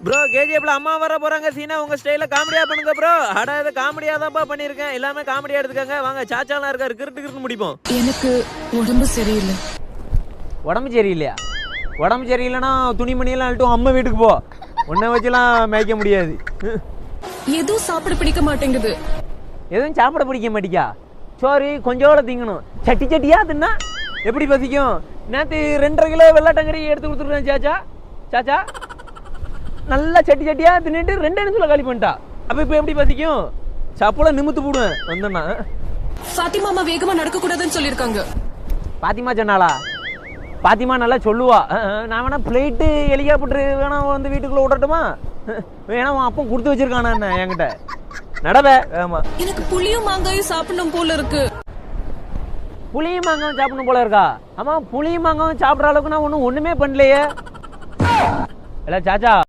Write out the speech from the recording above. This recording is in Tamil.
ப்ரோ கேஜிஎஃப்ல அம்மா வர போறாங்க சீனா உங்க ஸ்டைல காமெடியா பண்ணுங்க ப்ரோ. அட இது காமெடியா தான்ப்பா பண்ணிருக்கேன். எல்லாமே காமெடியா எடுத்துக்கங்க. வாங்க சாச்சாலாம் இருக்காரு கிறுட்டு முடிப்போம். எனக்கு உடம்பு சரியில்லை. உடம்பு சரியில்லையா? உடம்பு சரியில்லைன்னா துணிமணி எல்லாம் அழட்டும் அம்மா வீட்டுக்கு போ. உன்னை வச்சுலாம் மேய்க்க முடியாது. எதுவும் சாப்பிட பிடிக்க மாட்டேங்குது. எதுவும் சாப்பிட பிடிக்க மாட்டிக்கா? சோறு கொஞ்சோட திங்கணும். சட்டி சட்டியா தின்னா எப்படி பசிக்கும்? நேற்று 2.5 கிலோ வெள்ளாட்டங்கறி எடுத்து கொடுத்துருக்கேன் சாச்சா. சாச்சா நல்லா சட்டி சட்டியா தின்னுட்டு 2 நிமிஷத்துல காலி பண்ணிட்டா. அப்ப இப்ப எப்படி பசிக்கும்? சாப்பிட நிமித்து போடுவேன் வந்தேன்னா. ஃபாத்திமா அம்மா வேகமா நடக்க கூடாதுன்னு சொல்லிருக்காங்க. பாத்திமா சொன்னாளா? பாத்திமா நல்லா சொல்லுவா. நான் வேணா பிளேட்டு ஹெலிகாப்டர் வேணா வந்து வீட்டுக்குள்ள விடட்டுமா? வேணா அப்போ கொடுத்து வச்சிருக்கானா என்ன என்கிட்ட நடவே. ஆமா எனக்கு புளியும் மாங்காயும் சாப்பிடணும் போல இருக்கு. புளியும் மாங்காயும் சாப்பிடணும் போல இருக்கா? ஆமா புளியும் மாங்காயும் சாப்பிட்ற அளவுக்கு நான் ஒண்ணுமே பண்ணலையே. இல்ல சாச்சா